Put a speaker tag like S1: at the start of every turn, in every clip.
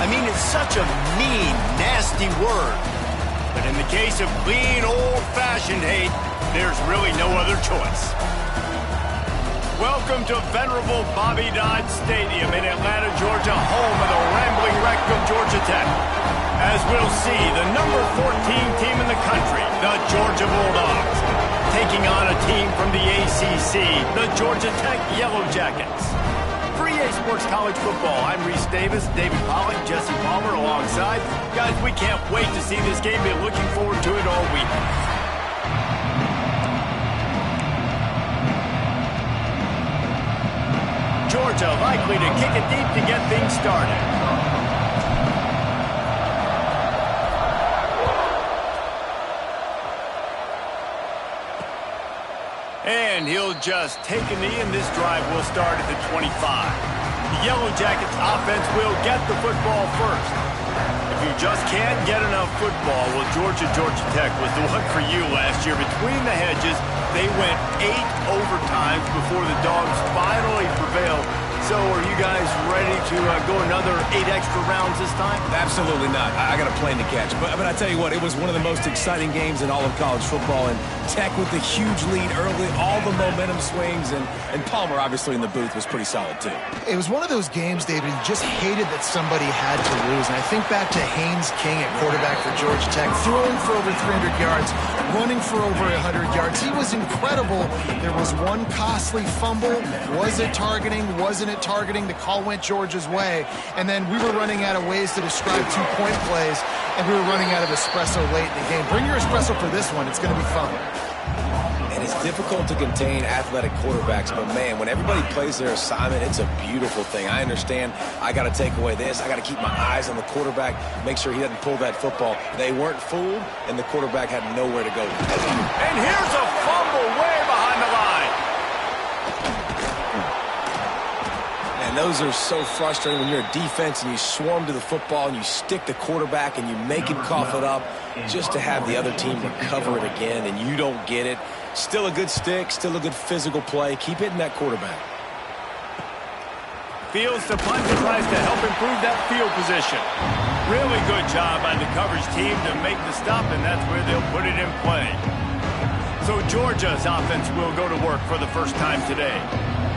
S1: I mean, it's such a mean, nasty word. But in the case of clean, old-fashioned hate, there's really no other choice. Welcome to venerable Bobby Dodd Stadium in Atlanta, Georgia, home of the rambling wreck of Georgia Tech. As we'll see, the number 14 team in the country, the Georgia Bulldogs, taking on a team from the ACC, the Georgia Tech Yellow Jackets. For EA Sports College Football, I'm Reese Davis, David Pollack, Jesse Palmer alongside. Guys, we can't wait to see this game. Been looking forward to it all week. Georgia likely to kick it deep to get things started. And he'll just take a knee, and this drive will start at the 25. The Yellow Jackets offense will get the football first. If you just can't get enough football, well, Georgia Tech was the one for you last year. Between the hedges, they went 8 overtimes before the Dogs finally prevailed. So are you guys ready to go another 8 extra rounds this time?
S2: Absolutely not. I got a plane to catch. But I tell you what, it was one of the most exciting games in all of college football. And Tech with the huge lead early, all the momentum swings, and Palmer obviously in the booth was pretty solid too.
S3: It was one of those games, David, you just hated that somebody had to lose. And I think back to Haynes King at quarterback for Georgia Tech, throwing for over 300 yards, running for over 100 yards. He was incredible. There was one costly fumble. Was it targeting? Wasn't it targeting? The call went Georgia's way. And then we were running out of ways to describe two-point plays, and we were running out of espresso late in the game. Bring your espresso for this one. It's going to be fun.
S2: And it's difficult to contain athletic quarterbacks, but man, when everybody plays their assignment, it's a beautiful thing. I understand I got to take away this. I got to keep my eyes on the quarterback, make sure he doesn't pull that football. They weren't fooled, and the quarterback had nowhere to go.
S1: And here's a fumble way behind the line.
S2: And those are so frustrating when you're a defense and you swarm to the football and you stick the quarterback and you make him cough it up just to have the other team recover it again, and you don't get it. Still a good stick, still a good physical play. Keep hitting that quarterback.
S1: Fields to punt and tries to help improve that field position. Really good job by the coverage team to make the stop, and that's where they'll put it in play. So Georgia's offense will go to work for the first time today.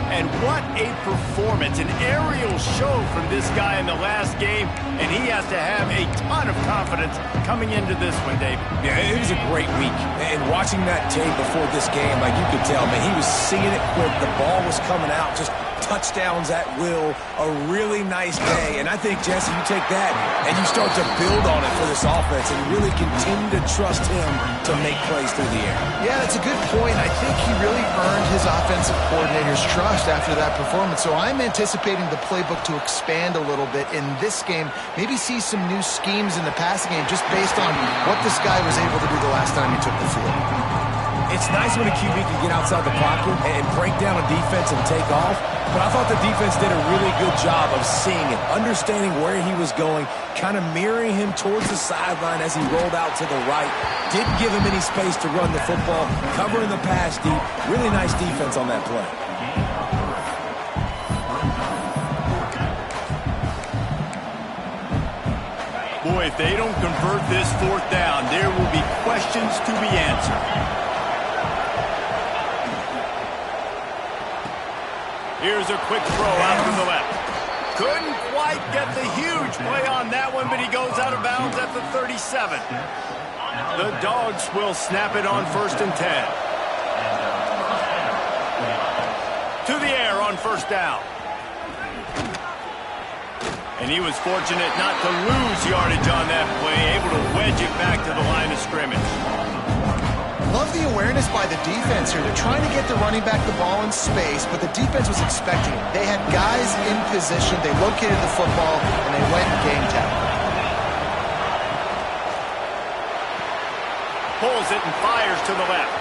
S1: And what a performance, an aerial show from this guy in the last game, and he has to have a ton of confidence coming into this one, David.
S2: Yeah, it was a great week. And watching that tape before this game, like you could tell, man, he was seeing it quick. The ball was coming out, just touchdowns at will. A really nice day. And I think, Jesse, you take that and you start to build on it for this offense and really continue to trust him to make plays through the air.
S3: Yeah, that's a good point. I think he really earned his offensive coordinator's trust after that performance. So I'm anticipating the playbook to expand a little bit in this game. Maybe see some new schemes in the passing game just based on what this guy was able to do the last time he took the field.
S2: It's nice when a QB can get outside the pocket and break down a defense and take off. But I thought the defense did a really good job of seeing it, understanding where he was going, kind of mirroring him towards the sideline as he rolled out to the right. Didn't give him any space to run the football, covering the pass deep. Really nice defense on that play.
S1: Boy, if they don't convert this fourth down, there will be questions to be answered. Here's a quick throw out to the left. Couldn't quite get the huge play on that one, but he goes out of bounds at the 37. The Dogs will snap it on 1st and 10. To the air on 1st down. And he was fortunate not to lose yardage on that play, able to wedge it back to the line of scrimmage.
S3: Love the awareness by the defense here. They're trying to get the running back the ball in space, but the defense was expecting it. They had guys in position. They located the football, and they went game time.
S1: Pulls it and fires to the left.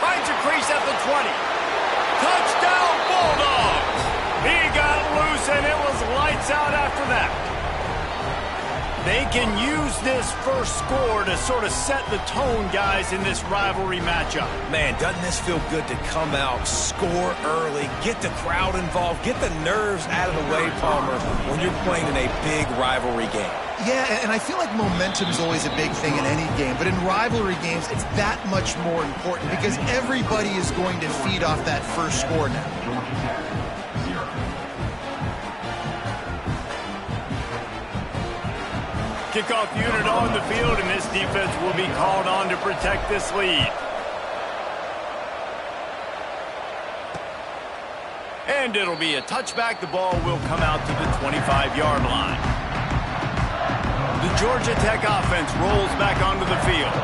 S1: Finds a crease at the 20. Touchdown, Bulldogs! He got loose, and it was lights out after that. They can use this first score to sort of set the tone, guys, in this rivalry matchup.
S2: Man, doesn't this feel good to come out, score early, get the crowd involved, get the nerves out of the way, Palmer, when you're playing in a big rivalry game?
S3: Yeah, and I feel like momentum is always a big thing in any game, but in rivalry games, it's that much more important because everybody is going to feed off that first score now.
S1: Kickoff unit on the field, and this defense will be called on to protect this lead. And it'll be a touchback. The ball will come out to the 25-yard line. The Georgia Tech offense rolls back onto the field.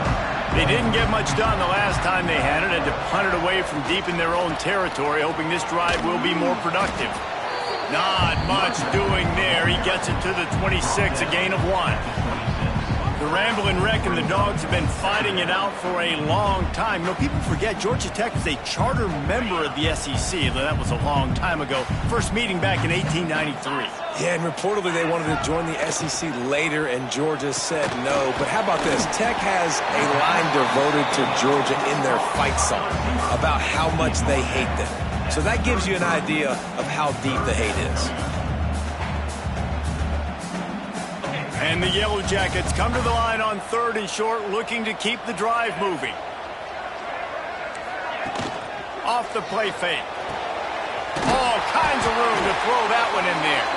S1: They didn't get much done the last time they had it, and to punt it away from deep in their own territory, hoping this drive will be more productive. Not much doing there. He gets it to the 26, a gain of 1. The Rambling Wreck and the Dogs have been fighting it out for a long time. You know, people forget Georgia Tech was a charter member of the SEC. That was a long time ago. First meeting back in 1893.
S2: Yeah, and reportedly they wanted to join the SEC later, and Georgia said no. But how about this? Tech has a line devoted to Georgia in their fight song about how much they hate them. So that gives you an idea of how deep the hate is.
S1: And the Yellow Jackets come to the line on 3rd and short, looking to keep the drive moving. Off the play fake. All kinds of room to throw that one in there.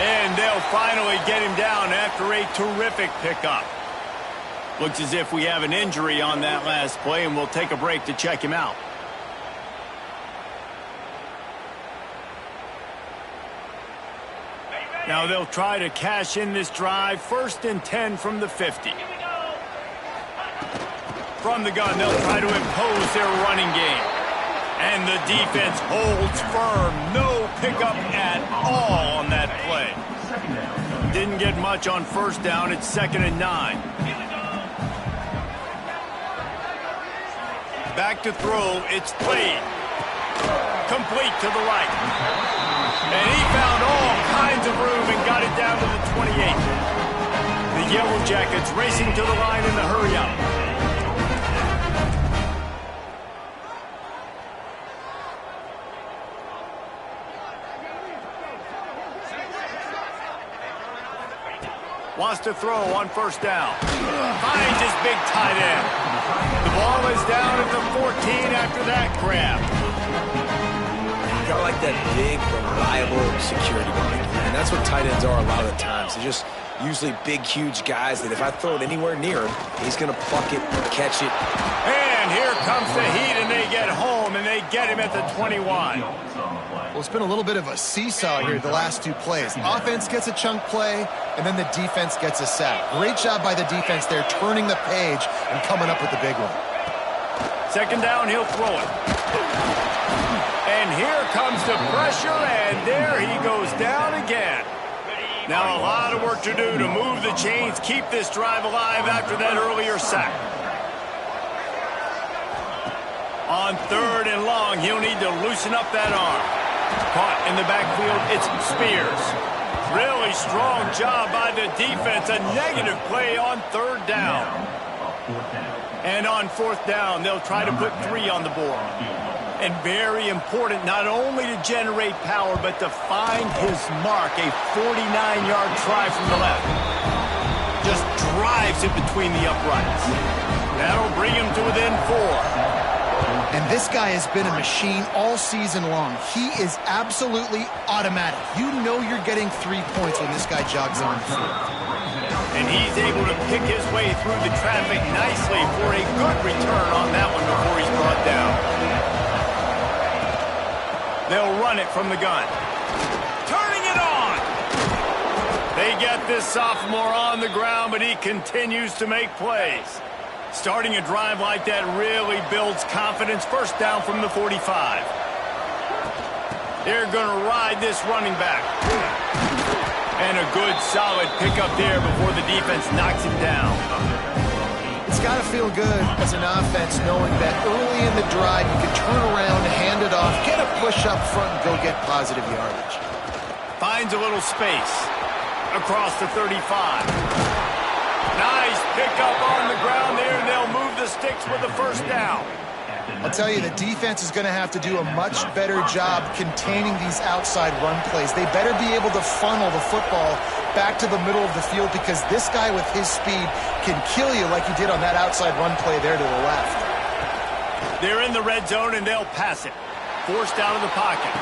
S1: And they'll finally get him down after a terrific pickup. Looks as if we have an injury on that last play, and we'll take a break to check him out. Now they'll try to cash in this drive. 1st and 10 from the 50. From the gun, they'll try to impose their running game. And the defense holds firm. No pickup at all on that play. Didn't get much on 1st down. It's 2nd and 9. Back to throw. It's played. Complete to the right. And he found all kinds of room and got it down to the 28. The Yellow Jackets racing to the line in the hurry-up. Wants to throw on 1st down. Finds his big tight end. The ball is down at the 14 after that grab.
S2: I like that big, reliable security blanket. And that's what tight ends are a lot of the times. They're just usually big, huge guys that if I throw it anywhere near him, he's going to pluck it, catch it.
S1: And here comes the Heat, and they get home, and they get him at the 21.
S3: Well, it's been a little bit of a seesaw here the last 2 plays. Offense gets a chunk play, and then the defense gets a sack. Great job by the defense there, turning the page and coming up with the big one.
S1: 2nd down, he'll throw it. And here comes the pressure, and there he goes down again. Now a lot of work to do to move the chains, keep this drive alive after that earlier sack. On 3rd and long, he'll need to loosen up that arm. Caught in the backfield, it's Spears. Really strong job by the defense. A negative play on 3rd down. And on 4th down, they'll try to put 3 on the board. And very important, not only to generate power, but to find his mark. A 49-yard try from the left. Just drives it between the uprights. That'll bring him to within 4.
S3: And this guy has been a machine all season long. He is absolutely automatic. You know you're getting 3 points when this guy jogs on the field.
S1: And he's able to pick his way through the traffic nicely for a good return on that one before he's brought down. They'll run it from the gun. Turning it on! They get this sophomore on the ground, but he continues to make plays. Starting a drive like that really builds confidence. 1st down from the 45. They're going to ride this running back. And a good, solid pickup there before the defense knocks him down.
S3: It's got to feel good as an offense knowing that early in the drive you can turn around, hand it off, get a push up front, and go get positive yardage.
S1: Finds a little space. across the 35. Nice pickup on the ground there, and they'll move the sticks with the first down.
S3: I'll tell you, the defense is going to have to do a much better job containing these outside run plays. They better be able to funnel the football back to the middle of the field, because this guy with his speed can kill you like he did on that outside run play there to the left.
S1: They're in the red zone, and they'll pass it. Forced out of the pocket.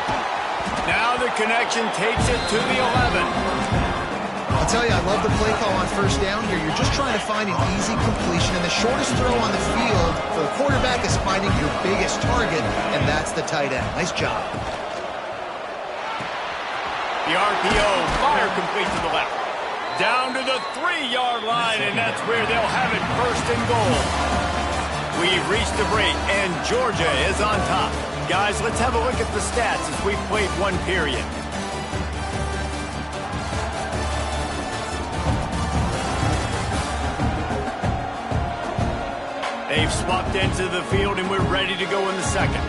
S1: Now the connection takes it to the 11.
S3: I'll tell you, I love the play call on first down here. You're just trying to find an easy completion, and the shortest throw on the field for the quarterback is finding your biggest target, and that's the tight end. Nice job.
S1: The RPO, fire complete to the left. Down to the 3-yard line, and that's where they'll have it, first and goal. We've reached the break, and Georgia is on top. Guys, let's have a look at the stats as we've played one period. They've swapped into the field, and we're ready to go in the second.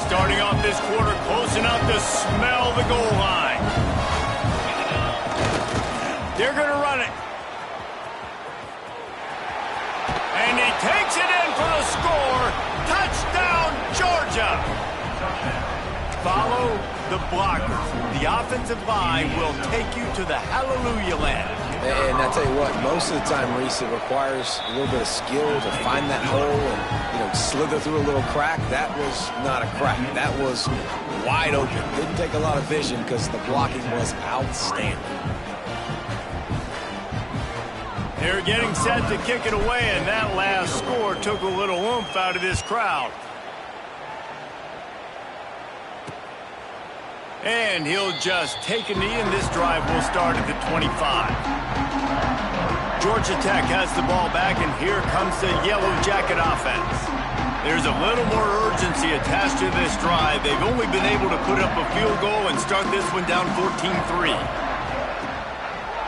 S1: Starting off this quarter close enough to smell the goal line. They're going to run it. And he takes it in for the score. Touchdown, Georgia. Follow the blockers. The offensive line will take you to the hallelujah land.
S2: And I tell you what, most of the time, Reese, it requires a little bit of skill to find that hole and, slither through a little crack. That was not a crack. That was wide open. Didn't take a lot of vision because the blocking was outstanding.
S1: They're getting set to kick it away, and that last score took a little oomph out of this crowd. And he'll just take a knee, and this drive will start at the 25. Georgia Tech has the ball back, and here comes the Yellow Jacket offense. There's a little more urgency attached to this drive. They've only been able to put up a field goal and start this one down 14-3.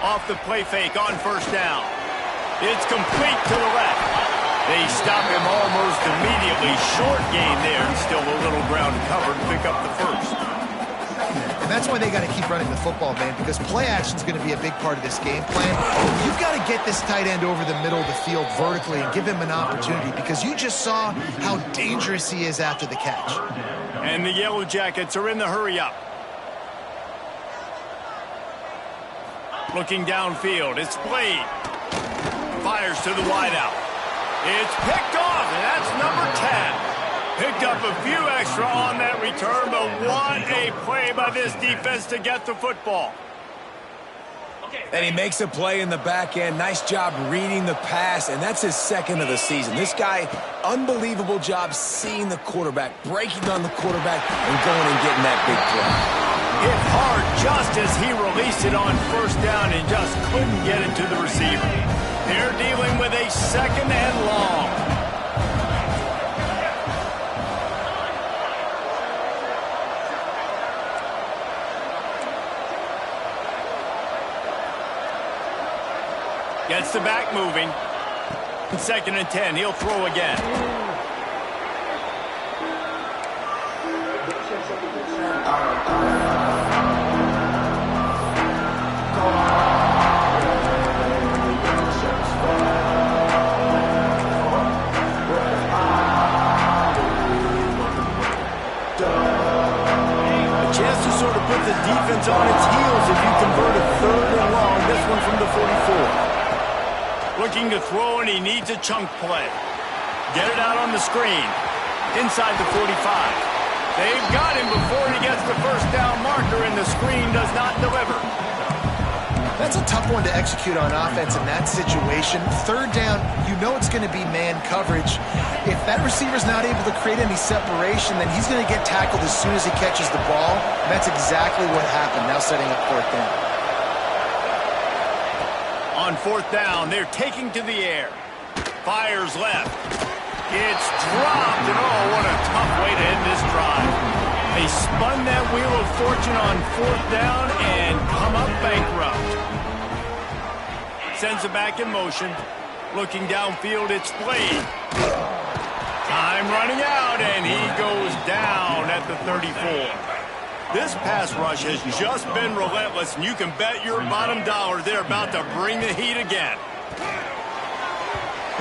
S1: Off the play fake on first down. It's complete to the left. They stop him almost immediately. Short gain there, and still a little ground covered to pick up the first.
S3: And that's why they got to keep running the football, man, because play action is going to be a big part of this game plan. You've got to get this tight end over the middle of the field vertically and give him an opportunity, because you just saw how dangerous he is after the catch.
S1: And the Yellow Jackets are in the hurry-up. Looking downfield, it's Blade. Fires to the wideout. It's picked off, and that's number 10. Picked up a few extra on that return, but what a play by this defense to get the football.
S2: And he makes a play in the back end. Nice job reading the pass, and that's his second of the season. This guy, unbelievable job seeing the quarterback, breaking on the quarterback, and going and getting that big play.
S1: Hit hard just as he released it on first down and just couldn't get it to the receiver. They're dealing with a second and long. Gets the back moving. Second and 10. He'll throw again. A chance to sort of put the defense on its heels if you convert a third and long. This one from the 44. Looking to throw, and he needs a chunk play. Get it out on the screen. Inside the 45. They've got him before he gets the first down marker, and the screen does not deliver.
S3: That's a tough one to execute on offense in that situation. Third down, you know it's going to be man coverage. If that receiver's not able to create any separation, then he's going to get tackled as soon as he catches the ball. And that's exactly what happened, now setting up fourth down.
S1: On fourth down, they're taking to the air. Fires left. It's dropped, and oh, what a tough way to end this drive. They spun that wheel of fortune on fourth down and come up bankrupt. Sends it back in motion. Looking downfield, it's Blade. Time running out, and he goes down at the 34. This pass rush has just been relentless, and you can bet your bottom dollar they're about to bring the heat again.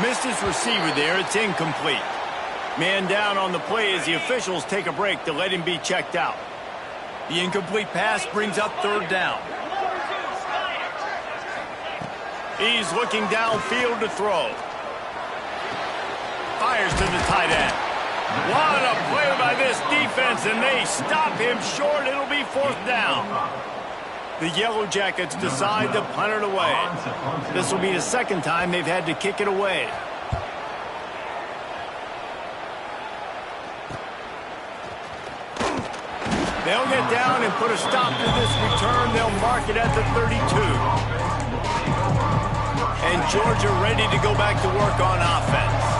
S1: Missed his receiver there. It's incomplete. Man down on the play as the officials take a break to let him be checked out. The incomplete pass brings up third down. He's looking downfield to throw. Fires to the tight end. What a play by this defense, and they stop him short. It'll be fourth down. The Yellow Jackets decide to punt it away. This will be the second time they've had to kick it away. They'll get down and put a stop to this return. They'll mark it at the 32. And Georgia ready to go back to work on offense.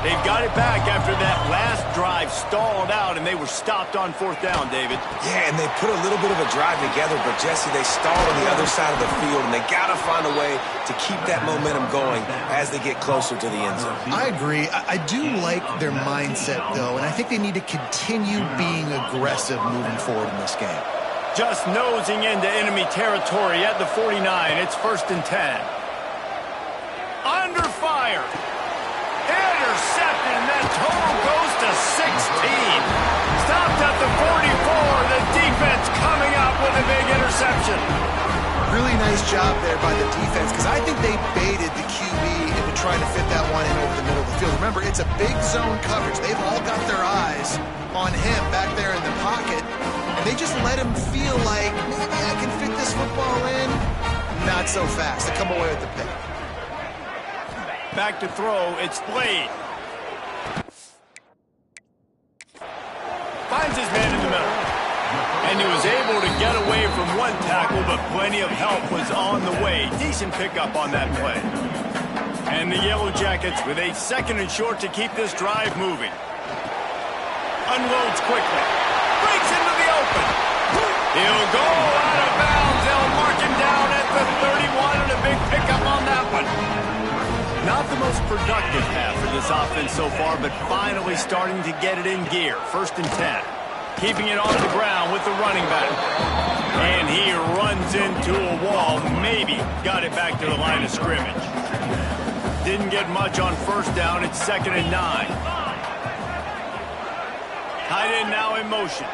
S1: They've got it back after that last drive stalled out, and they were stopped on fourth down, David.
S2: Yeah, and they put a little bit of a drive together, but, Jesse, they stalled on the other side of the field, and they got to find a way to keep that momentum going as they get closer to the end zone.
S3: I agree. I do like their mindset, though, and I think they need to continue being aggressive moving forward in this game.
S1: Just nosing into enemy territory at the 49. It's 1st and 10. Under fire. Intercepted, and that total goes to 16. Stopped at the 44. The defense coming up with a big interception.
S3: Really nice job there by the defense, because I think they baited the QB into trying to fit that one in over the middle of the field. Remember, it's a big zone coverage. They've all got their eyes on him back there in the pocket, and they just let him feel like, maybe I can fit this football in. Not so fast. They come away with the pick.
S1: Back to throw, it's Blade. Finds his man in the middle. And he was able to get away from one tackle, but plenty of help was on the way. Decent pickup on that play. And the Yellow Jackets with a 2nd and short to keep this drive moving. Unloads quickly. Breaks into the open. He'll go out of bounds. They'll mark him down at the 31, and a big pickup on that one. Not the most productive half for this offense so far, but finally starting to get it in gear. 1st and 10. Keeping it on the ground with the running back. And he runs into a wall. Maybe got it back to the line of scrimmage. Didn't get much on 1st down. It's 2nd and 9. Tight end now in motion.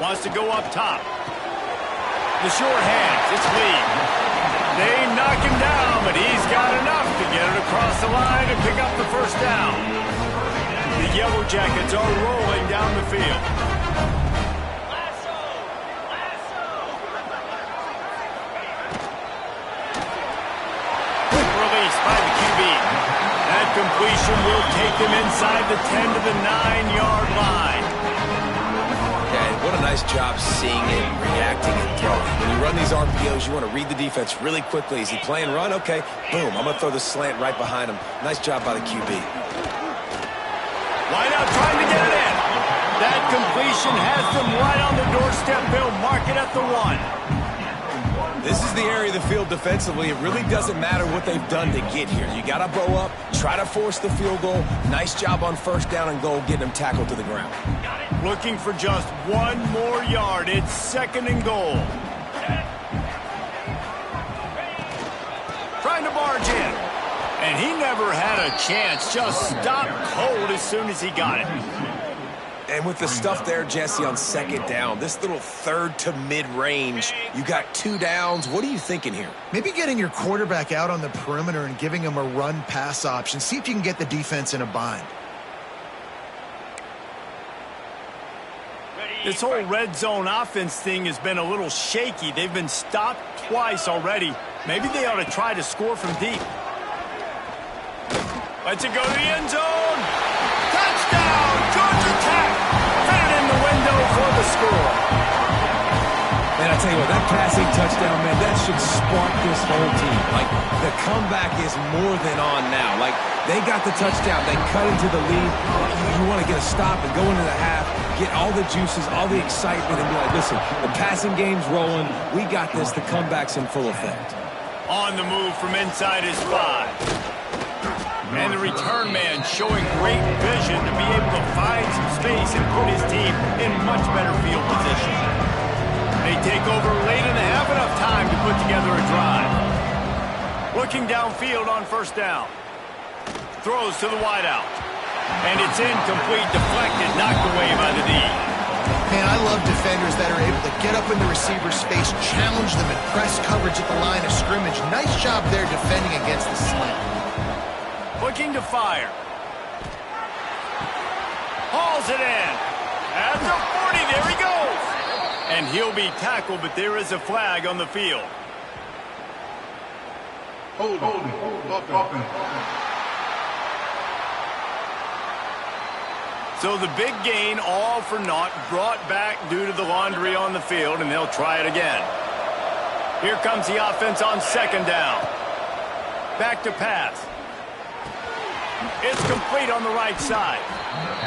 S1: Wants to go up top. The short hands. It's Lee. They knock him down, but he's got enough to get it across the line and pick up the 1st down. The Yellow Jackets are rolling down the field. Quick release by the QB. That completion will take them inside the 10 to the 9-yard line.
S2: What a nice job seeing it, reacting, and throwing. When you run these RPOs, you want to read the defense really quickly. Is he playing run? Okay, boom. I'm going to throw the slant right behind him. Nice job by the QB.
S1: Wide out trying to get it in. That completion has them right on the doorstep. They'll mark it at the 1.
S2: This is the area of the field defensively. It really doesn't matter what they've done to get here. You got to bow up, try to force the field goal. Nice job on 1st down and goal, getting them tackled to the ground.
S1: Looking for just 1 more yard. It's 2nd and goal. Trying to barge in. And he never had a chance. Just stopped cold as soon as he got it.
S2: And with the stuff there, Jesse, on 2nd down, this little 3rd to mid-range, you got 2 downs. What are you thinking here?
S3: Maybe getting your quarterback out on the perimeter and giving him a run-pass option. See if you can get the defense in a bind.
S1: This whole red zone offense thing has been a little shaky. They've been stopped twice already. Maybe they ought to try to score from deep. Lets it go to the end zone. Touchdown, Georgia Tech. Fed in the window for the score.
S2: Man, I tell you what, that passing touchdown, man, that should spark this whole team. Like, the comeback is more than on now. Like, they got the touchdown. They cut into the lead. You want to get a stop and go into the half, get all the juices, all the excitement, and be like, listen, the passing game's rolling. We got this. The comeback's in full effect.
S1: On the move from inside his 5. And the return man showing great vision to be able to find some space and put his team in much better field position. They take over late in the half, enough time to put together a drive. Looking downfield on first down. Throws to the wideout. And it's incomplete, deflected, knocked away by the D.
S3: Man, I love defenders that are able to get up in the receiver's space, challenge them, and press coverage at the line of scrimmage. Nice job there defending against the slant.
S1: Looking to fire. Hauls it in. At the 40, there he goes. And he'll be tackled, but there is a flag on the field.
S4: Hold on.
S1: So the big gain, all for naught, brought back due to the laundry on the field, and they'll try it again. Here comes the offense on second down. Back to pass. It's complete on the right side.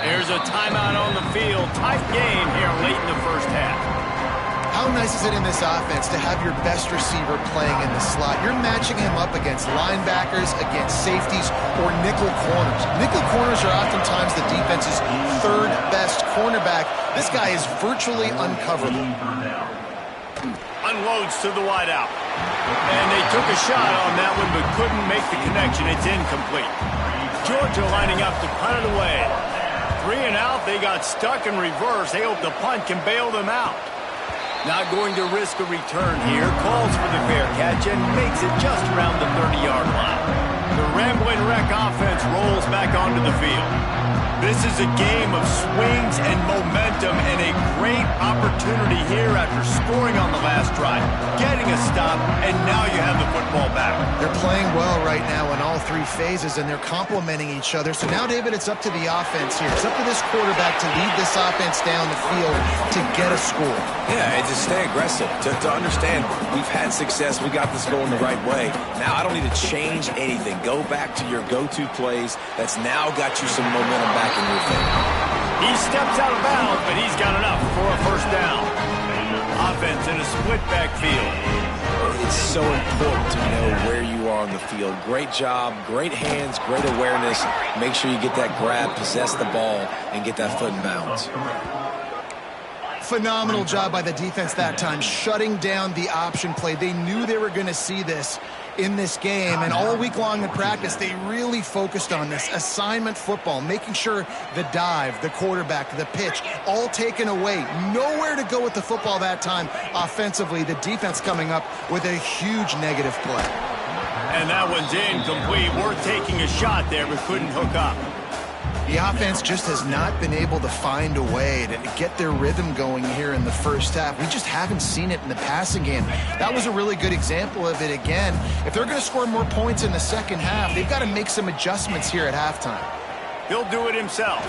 S1: There's a timeout on the field. Tight game here late in the first half.
S3: How nice is it in this offense to have your best receiver playing in the slot? You're matching him up against linebackers, against safeties, or nickel corners. Nickel corners are oftentimes the defense's third best cornerback. This guy is virtually uncoverable.
S1: Unloads to the wideout. And they took a shot on that one, but couldn't make the connection. It's incomplete. Georgia lining up to punt it away. 3 and out, they got stuck in reverse. They hope the punt can bail them out. Not going to risk a return here. Calls for the fair catch and makes it just around the 30-yard line. The Rambling Wreck offense rolls back onto the field. This is a game of swings and momentum and a great opportunity here after scoring on the last drive, getting a stop, and now you have the football back.
S3: They're playing well right now in all three phases, and they're complementing each other. So now, David, it's up to the offense here. It's up to this quarterback to lead this offense down the field to get a score.
S2: Yeah, and to stay aggressive, to understand we've had success, we got this going the right way. Now I don't need to change anything. Go back to your go-to plays. That's now got you some momentum back in your favor.
S1: He steps out of bounds, but he's got enough for a first down. Offense in a split backfield.
S2: It's so important to know where you are on the field. Great job, great hands, great awareness. Make sure you get that grab, possess the ball, and get that foot in bounds.
S3: Phenomenal job by the defense that time, shutting down the option play. They knew they were going to see this in this game, and all week long in practice, they really focused on this assignment football, making sure the dive, the quarterback, the pitch, all taken away. Nowhere to go with the football that time offensively. The defense coming up with a huge negative play.
S1: And that one's incomplete. Worth taking a shot there, but couldn't hook up.
S3: The offense just has not been able to find a way to get their rhythm going here in the first half. We just haven't seen it in the passing game. That was a really good example of it again. If they're going to score more points in the second half, they've got to make some adjustments here at halftime.
S1: He'll do it himself.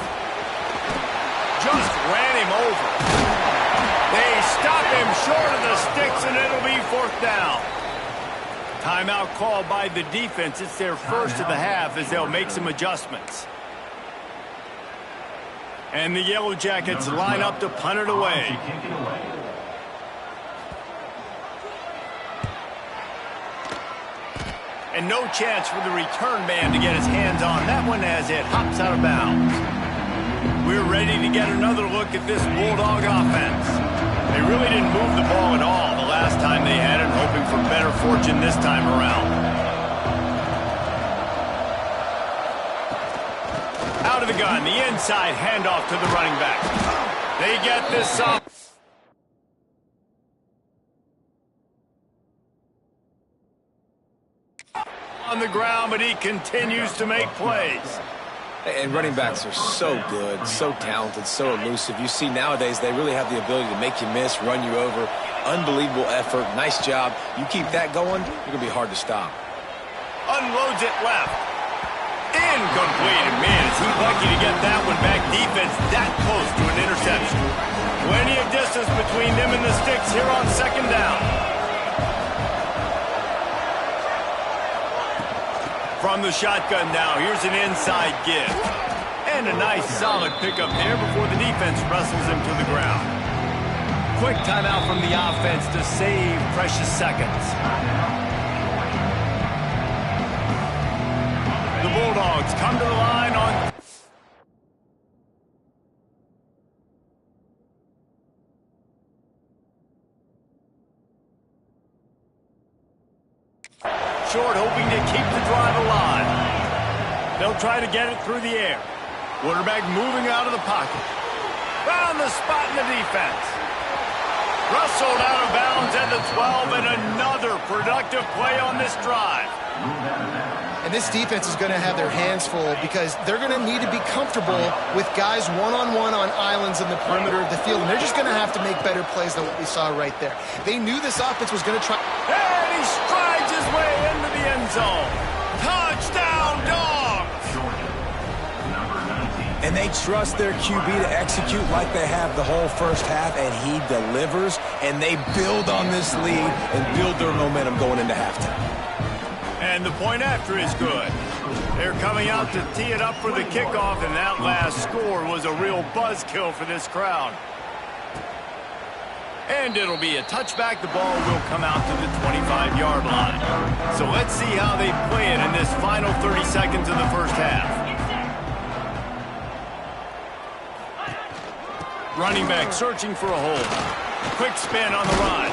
S1: Just ran him over. They stop him short of the sticks, and it'll be fourth down. Timeout called by the defense. It's their first of the half as they'll make some adjustments. And the Yellow Jackets line up to punt it away. And no chance for the return man to get his hands on that one as it hops out of bounds. We're ready to get another look at this Bulldog offense. They really didn't move the ball at all the last time they had it, hoping for better fortune this time around. Out of the gun, the inside handoff to the running back. They get this up. On the ground, but he continues to make plays.
S2: And running backs are so good, so talented, so elusive. You see nowadays they really have the ability to make you miss, run you over. Unbelievable effort. Nice job. You keep that going, you're going to be hard to stop.
S1: Unloads it left. Incomplete. And man, is he lucky to get that one back. Defense that close to an interception. Plenty of distance between them and the sticks here on second down. From the shotgun now, here's an inside give. And a nice solid pickup there before the defense wrestles him to the ground. Quick timeout from the offense to save precious seconds. The Bulldogs come to the line on... Short, hoping to keep the drive alive. They'll try to get it through the air. Quarterback moving out of the pocket. Found the spot in the defense. Rustled out of bounds at the 12, and another productive play on this drive.
S3: And this defense is going to have their hands full because they're going to need to be comfortable with guys one-on-one on islands in the perimeter of the field, and they're just going to have to make better plays than what we saw right there. They knew this offense was going to try...
S1: And he strides his way into the end zone. Touchdown, Dogs!
S2: And they trust their QB to execute like they have the whole first half, and he delivers, and they build on this lead and build their momentum going into halftime.
S1: And the point after is good. They're coming out to tee it up for the kickoff, and that last score was a real buzzkill for this crowd. And it'll be a touchback. The ball will come out to the 25-yard line. So let's see how they play it in this final 30 seconds of the first half. Running back searching for a hole. Quick spin on the run.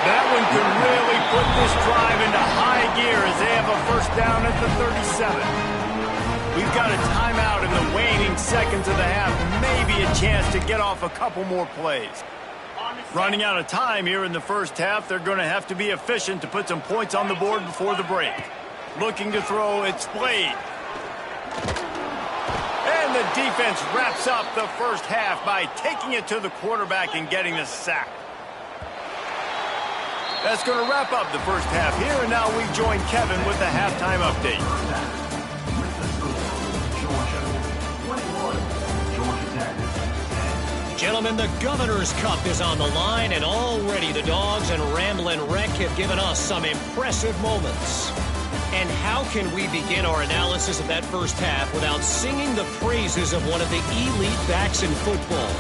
S1: That one could really put this drive into high gear as they have a first down at the 37. We've got a timeout in the waning seconds of the half. Maybe a chance to get off a couple more plays. Running out of time here in the first half. They're going to have to be efficient to put some points on the board before the break. Looking to throw, it's Blade. And the defense wraps up the first half by taking it to the quarterback and getting the sack. That's going to wrap up the first half here, and now we join Kevin with the halftime update.
S5: Gentlemen, the Governor's Cup is on the line, and already the Dogs and Ramblin' Wreck have given us some impressive moments. And how can we begin our analysis of that first half without singing the praises of one of the elite backs in football?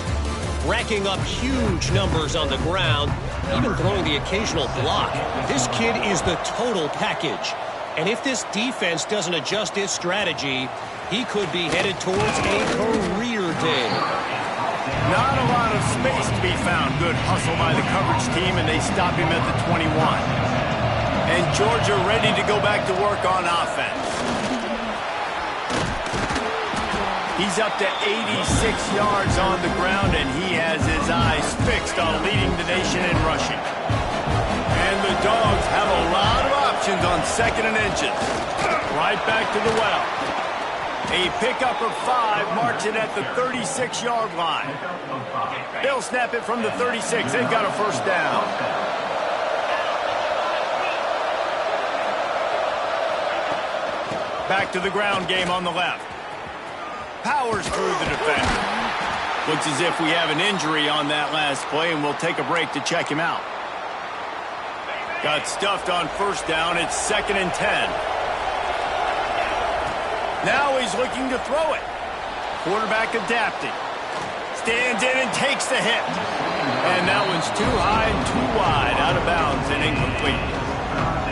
S5: Racking up huge numbers on the ground, even throwing the occasional block. This kid is the total package. And if this defense doesn't adjust its strategy, he could be headed towards a career day.
S1: Not a lot of space to be found. Good hustle by the coverage team, and they stop him at the 21. And Georgia ready to go back to work on offense. He's up to 86 yards on the ground, and he has his eyes fixed on leading the nation in rushing. And the Dogs have a lot of options on second and inches. Right back to the well. A pickup of 5 marks it at the 36-yard line. They'll snap it from the 36. They've got a first down. Back to the ground game on the left. Powers through the defender. Looks as if we have an injury on that last play, and we'll take a break to check him out. Got stuffed on first down. It's 2nd and 10. Now he's looking to throw it. Quarterback adapting. Stands in and takes the hit. And that one's too high and too wide, out of bounds and incomplete.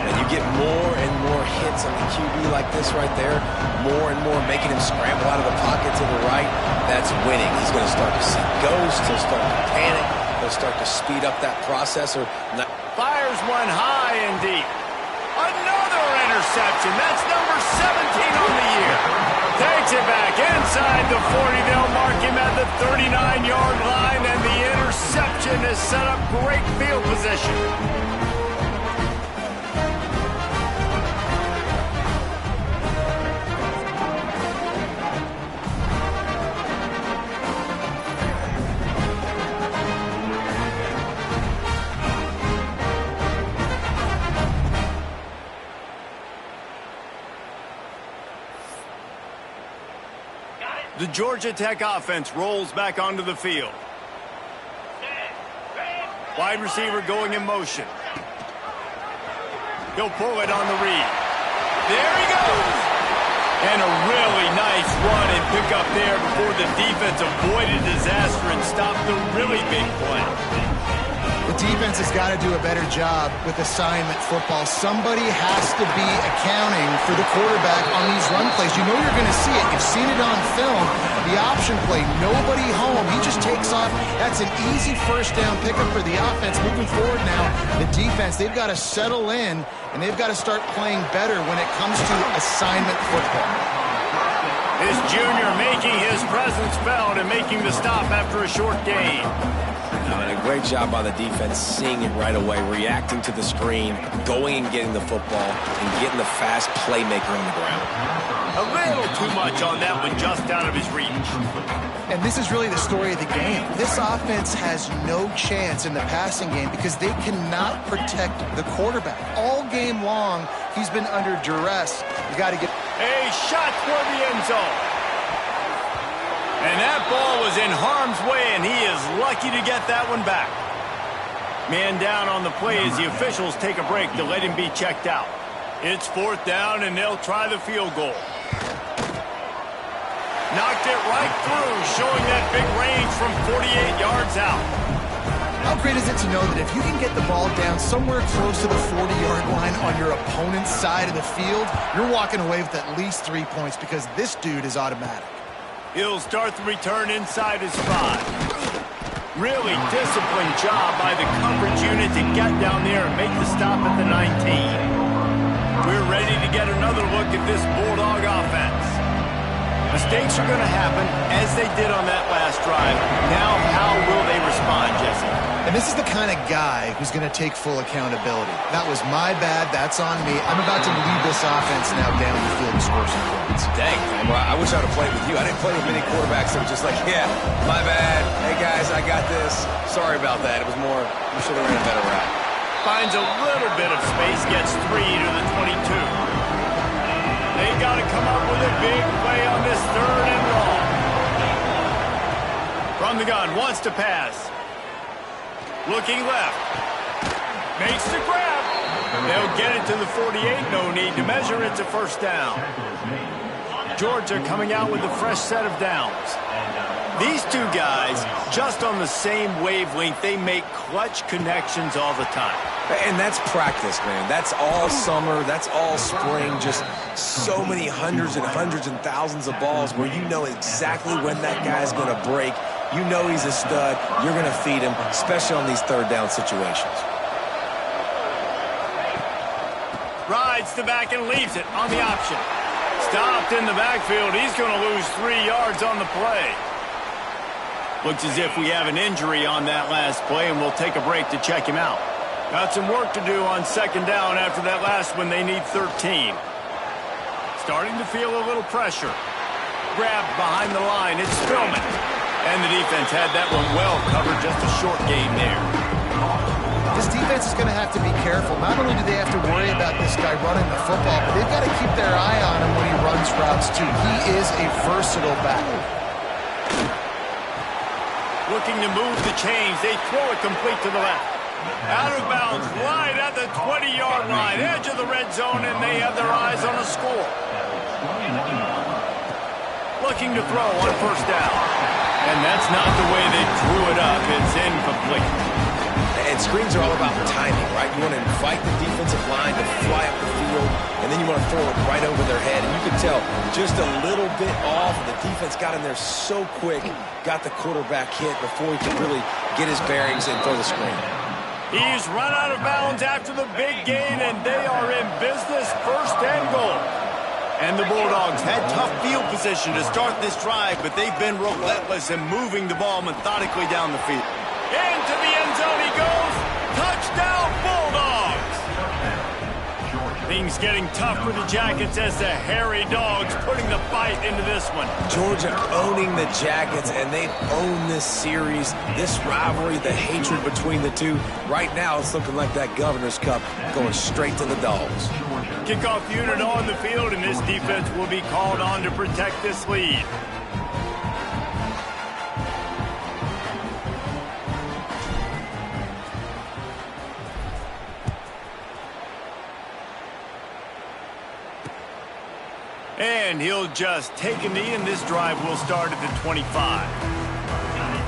S2: And you get more and more hits on the QB like this right there, more and more making him scramble out of the pocket to the right. That's winning. He's going to start to see ghosts. He'll start to panic. He'll start to speed up that process.
S1: Fires one high and deep. Another interception. That's number 17 on the year. Takes it back inside the 40. They'll mark him at the 39-yard line, and the interception has set up great field position. The Georgia Tech offense rolls back onto the field. Wide receiver going in motion. He'll pull it on the read. There he goes! And a really nice run and pick up there before the defense avoided disaster and stopped the really big play.
S3: The defense has got to do a better job with assignment football. Somebody has to be accounting for the quarterback on these run plays. You know you're going to see it. You've seen it on film. The option play, nobody home. He just takes off. That's an easy first down pickup for the offense. Moving forward now, the defense, they've got to settle in, and they've got to start playing better when it comes to assignment football.
S1: This junior making his presence felt and making the stop after a short gain.
S2: And a great job by the defense, seeing it right away, reacting to the screen, going and getting the football, and getting the fast playmaker on the ground.
S1: A little too much on that one, just out of his reach.
S3: And this is really the story of the game. This offense has no chance in the passing game because they cannot protect the quarterback. All game long, he's been under duress. You got to get
S1: A shot toward the end zone. And that ball was in harm's way, and he is lucky to get that one back. Man down on the play as the officials take a break to let him be checked out. It's fourth down, and they'll try the field goal. Knocked it right through, showing that big range from 48 yards out.
S3: How great is it to know that if you can get the ball down somewhere close to the 40-yard line on your opponent's side of the field, you're walking away with at least 3 points because this dude is automatic.
S1: He'll start the return inside his 5. Really disciplined job by the coverage unit to get down there and make the stop at the 19. We're ready to get another look at this Bulldog offense. Mistakes are going to happen, as they did on that last drive. Now, how will they respond, Jesse?
S3: And this is the kind of guy who's going to take full accountability. That was my bad. That's on me. I'm about to lead this offense now down the field and score some points.
S2: Dang, man, I wish I would have played with you. I didn't play with many quarterbacks that were just like, yeah, my bad. Hey, guys, I got this. Sorry about that. It was more, we should have ran a better route.
S1: Finds a little bit of space, gets 3 to the 22. They got to come up with a big play on this third and long. From the gun, wants to pass. Looking left. Makes the grab. They'll get it to the 48. No need to measure. It's a first down. Georgia coming out with a fresh set of downs. These two guys, just on the same wavelength, they make clutch connections all the time.
S2: And that's practice, man. That's all summer. That's all spring. Just so many hundreds and thousands of balls where you know exactly when that guy's going to break. You know he's a stud. You're going to feed him, especially on these third down situations.
S1: Rides the back and leaves it on the option. Stopped in the backfield. He's going to lose 3 yards on the play. Looks as if we have an injury on that last play, and we'll take a break to check him out. Got some work to do on second down after that last one. They need 13. Starting to feel a little pressure. Grabbed behind the line. It's Spillman. And the defense had that one well covered. Just a short gain there.
S3: This defense is going to have to be careful. Not only do they have to worry about this guy running the football, but they've got to keep their eye on him when he runs routes, too. He is a versatile back.
S1: Looking to move the chains. They throw it complete to the left. Out of bounds, right at the 20-yard line. Edge of the red zone, and they have their eyes on a score. Looking to throw on first down. And that's not the way they drew it up. It's incomplete.
S2: And screens are all about timing, right? You want to invite the defensive line to fly up the field, and then you want to throw it right over their head. And you can tell just a little bit off, and the defense got in there so quick, got the quarterback hit before he could really get his bearings and throw the screen.
S1: He's run out of bounds after the big gain, and they are in business, first and goal. And the Bulldogs had tough field position to start this drive, but they've been relentless in moving the ball methodically down the field. Into the end zone he goes. Touchdown, Bulldogs! Things getting tough for the Jackets as the hairy Dogs putting the fight into this one.
S2: Georgia owning the Jackets, and they've owned this series, this rivalry, the hatred between the two. Right now, it's looking like that Governor's Cup going straight to the Dogs.
S1: Kickoff unit on the field, and this defense will be called on to protect this lead. And he'll just take a knee, and this drive will start at the 25.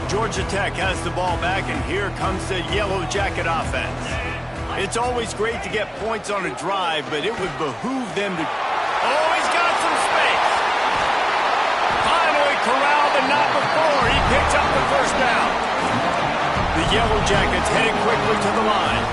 S1: Georgia Tech has the ball back, and here comes the Yellow Jacket offense. It's always great to get points on a drive, but it would behoove them to... Oh, he's got some space. Finally corralled, but not before. He picks up the first down. The Yellow Jackets heading quickly to the line.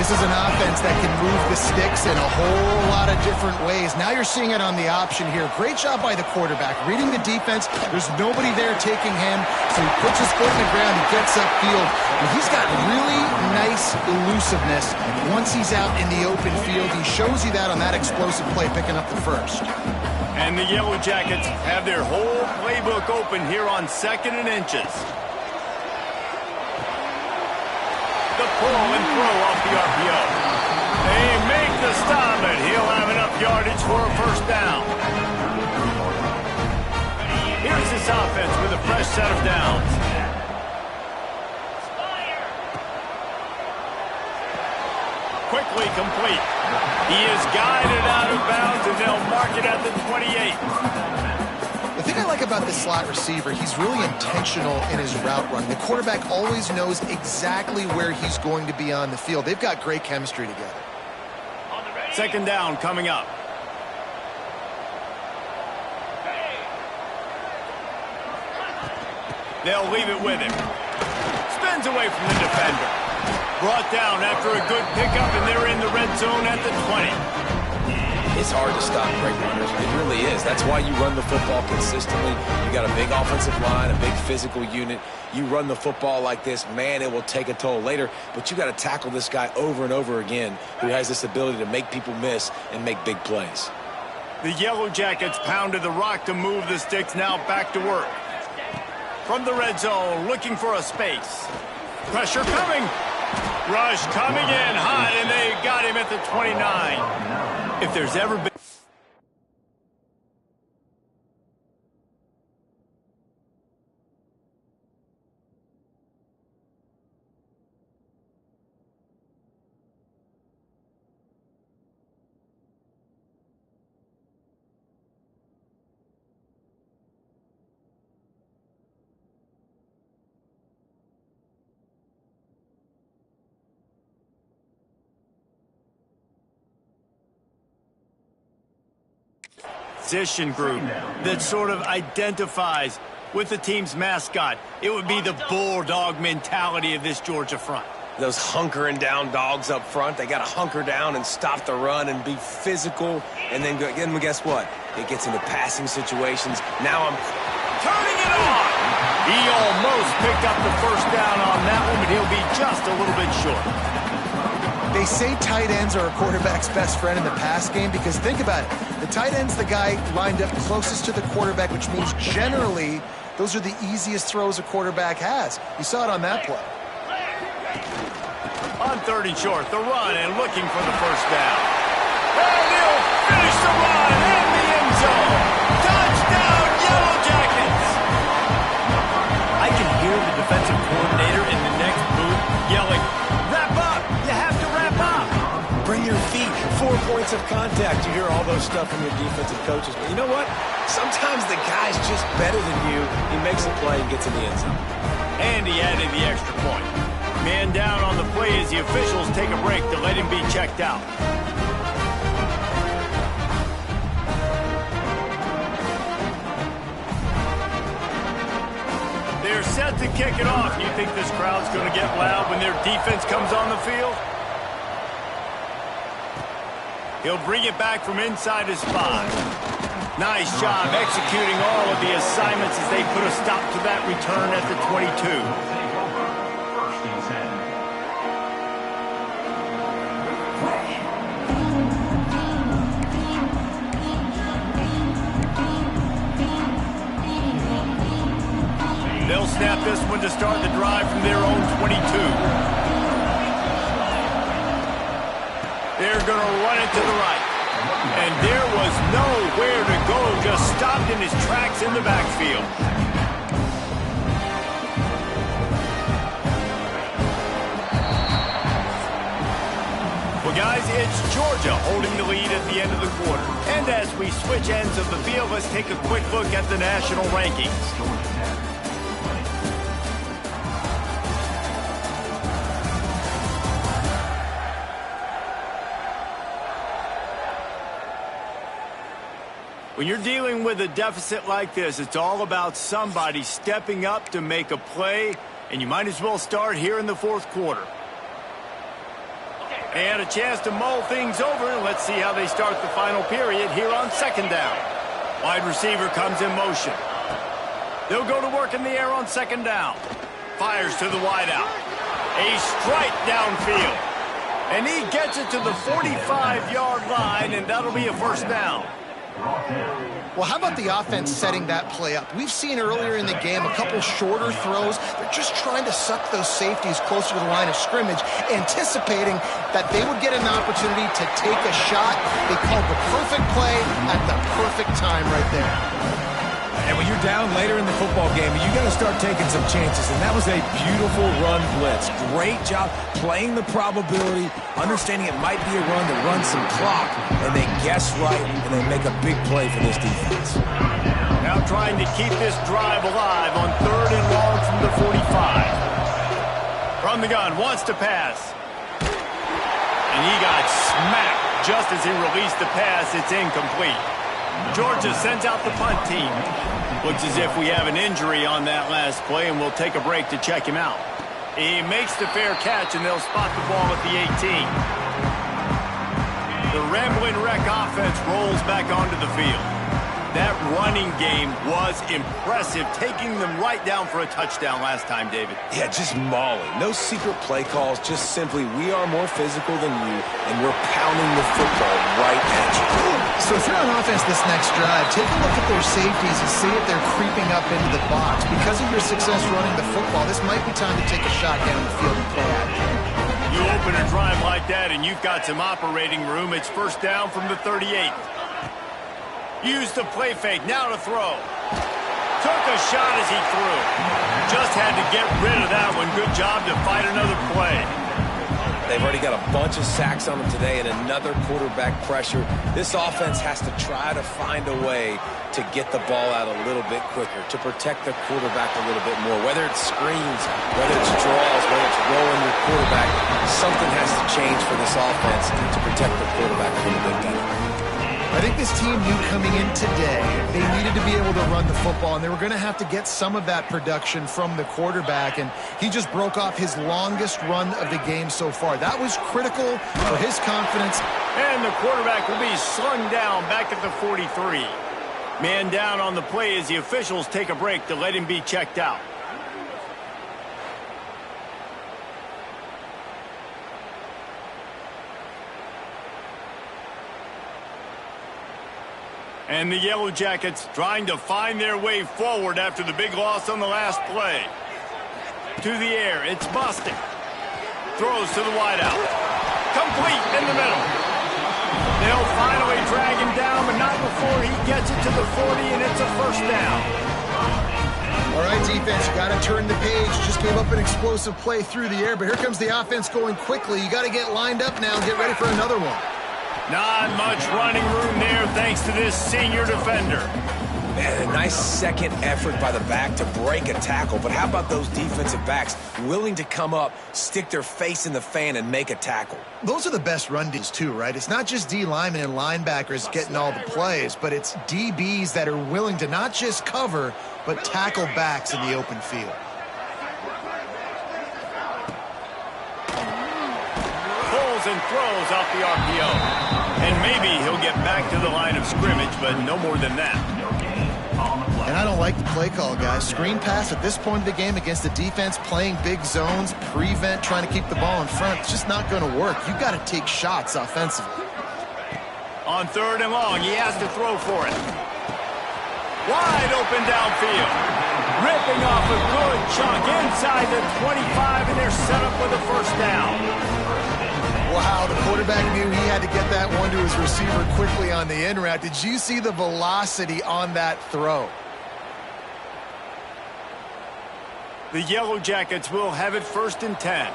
S3: This is an offense that can move the sticks in a whole lot of different ways. Now you're seeing it on the option here. Great job by the quarterback. Reading the defense, there's nobody there taking him, so he puts his foot in the ground, he gets upfield. And he's got really nice elusiveness once he's out in the open field. He shows you that on that explosive play, picking up the first.
S1: And the Yellow Jackets have their whole playbook open here on 2nd and inches. The pull and throw off the RPO. They make the stop, and he'll have enough yardage for a first down. Here's this offense with a fresh set of downs. Quickly complete. He is guided out of bounds, and they'll mark it at the 28.
S3: The thing I like about this slot receiver, he's really intentional in his route run. The quarterback always knows exactly where he's going to be on the field. They've got great chemistry together.
S1: 2nd down coming up. They'll leave it with him. Spins away from the defender. Brought down after a good pickup, and they're in the red zone at the 20.
S2: It's hard to stop great runners. It really is. That's why you run the football consistently. You got a big offensive line, a big physical unit. You run the football like this, man, it will take a toll later. But you got to tackle this guy over and over again who has this ability to make people miss and make big plays.
S1: The Yellow Jackets pounded the rock to move the sticks, now back to work. From the red zone, looking for a space. Pressure coming. Rush coming in hot, and they got him at the 29. If there's ever been... position group that sort of identifies with the team's mascot. It would be the bulldog mentality of this Georgia front.
S2: Those hunkering down dogs up front, they got to hunker down and stop the run and be physical. And then guess what? It gets into passing situations. Now I'm
S1: turning it on. He almost picked up the first down on that one, but he'll be just a little bit short.
S3: They say tight ends are a quarterback's best friend in the pass game because think about it. The tight end's the guy lined up closest to the quarterback, which means generally those are the easiest throws a quarterback has. You saw it on that play.
S1: On 3rd and short, the run and looking for the first down. And he'll finish the run in the end zone. Touchdown, Yellow Jackets! I can hear the defensive coordinator in the next booth yelling, "Wrap up! You have to wrap up!"
S2: bring your feet, 4 points of contact. You hear all those stuff from your defensive coaches. But you know what? Sometimes the guy's just better than you. He makes a play and gets in the end zone.
S1: And he added the extra point. Man down on the play as the officials take a break to let him be checked out. They're set to kick it off. You think this crowd's going to get loud when their defense comes on the field? He'll bring it back from inside his 5. Nice job executing all of the assignments as they put a stop to that return at the 22. They'll snap this one to start the drive from their own 22. They're going to run it to the right. And there was nowhere to go, just stopped in his tracks in the backfield. Well, guys, it's Georgia holding the lead at the end of the quarter. And as we switch ends of the field, let's take a quick look at the national rankings. When you're dealing with a deficit like this, it's all about somebody stepping up to make a play, and you might as well start here in the fourth quarter. And a chance to mull things over, and let's see how they start the final period here on second down. Wide receiver comes in motion. They'll go to work in the air on second down. Fires to the wideout. A strike downfield. And he gets it to the 45-yard line, and that'll be a first down.
S3: Well, how about the offense setting that play up? We've seen earlier in the game a couple shorter throws. They're just trying to suck those safeties closer to the line of scrimmage, anticipating that they would get an opportunity to take a shot. They called the perfect play at the perfect time right there.
S2: And when you're down later in the football game, you got to start taking some chances. And that was a beautiful run blitz. Great job playing the probability, understanding it might be a run to run some clock. And they guess right, and they make a big play for this defense.
S1: Now trying to keep this drive alive on third and long from the 45. From the gun, wants to pass. And he got smacked just as he released the pass. It's incomplete. Georgia sends out the punt team. Looks as if we have an injury on that last play, and we'll take a break to check him out. He makes the fair catch, and they'll spot the ball at the 18. The Ramblin' Wreck offense rolls back onto the field. That running game was impressive, taking them right down for a touchdown last time, David.
S2: Yeah, just mauling. No secret play calls, just simply we are more physical than you, and we're pounding the football right at you.
S3: So if you're on offense this next drive, take a look at their safeties and see if they're creeping up into the box. Because of your success running the football, this might be time to take a shot down the field and play action.
S1: You open a drive like that, and you've got some operating room. It's first down from the 38. Used the play fake, now to throw. Took a shot as he threw. Just had to get rid of that one. Good job to fight another play.
S2: They've already got a bunch of sacks on them today and another quarterback pressure. This offense has to try to find a way to get the ball out a little bit quicker, to protect the quarterback a little bit more. Whether it's screens, whether it's draws, whether it's rolling your quarterback, something has to change for this offense to protect the quarterback a little bit better.
S3: I think this team knew coming in today they needed to be able to run the football, and they were going to have to get some of that production from the quarterback, and he just broke off his longest run of the game so far. That was critical for his confidence.
S1: And the quarterback will be slung down back at the 43. Man down on the play as the officials take a break to let him be checked out. And the Yellow Jackets trying to find their way forward after the big loss on the last play. To the air, it's Bostic. Throws to the wideout. Complete in the middle. They'll finally drag him down, but not before he gets it to the 40, and it's a first down.
S3: All right, defense, you got to turn the page. Just gave up an explosive play through the air, but here comes the offense going quickly. You got to get lined up now and get ready for another one.
S1: Not much running room there thanks to this senior defender.
S2: Man, a nice second effort by the back to break a tackle. But how about those defensive backs willing to come up, stick their face in the fan, and make a tackle?
S3: Those are the best run Ds too, right? It's not just D linemen and linebackers getting all the plays, but it's DBs that are willing to not just cover, but tackle backs in the open field.
S1: Pulls and throws off the RPO. And maybe he'll get back to the line of scrimmage, but no more than that.
S3: And I don't like the play call, guys. Screen pass at this point of the game against the defense playing big zones, prevent, trying to keep the ball in front. It's just not going to work. You've got to take shots offensively.
S1: On third and long, he has to throw for it. Wide open downfield. Ripping off a good chunk inside the 25, and they're set up with a first down.
S3: Wow, the quarterback knew he had to get that one to his receiver quickly on the in route. Did you see the velocity on that throw?
S1: The Yellow Jackets will have it first and 10.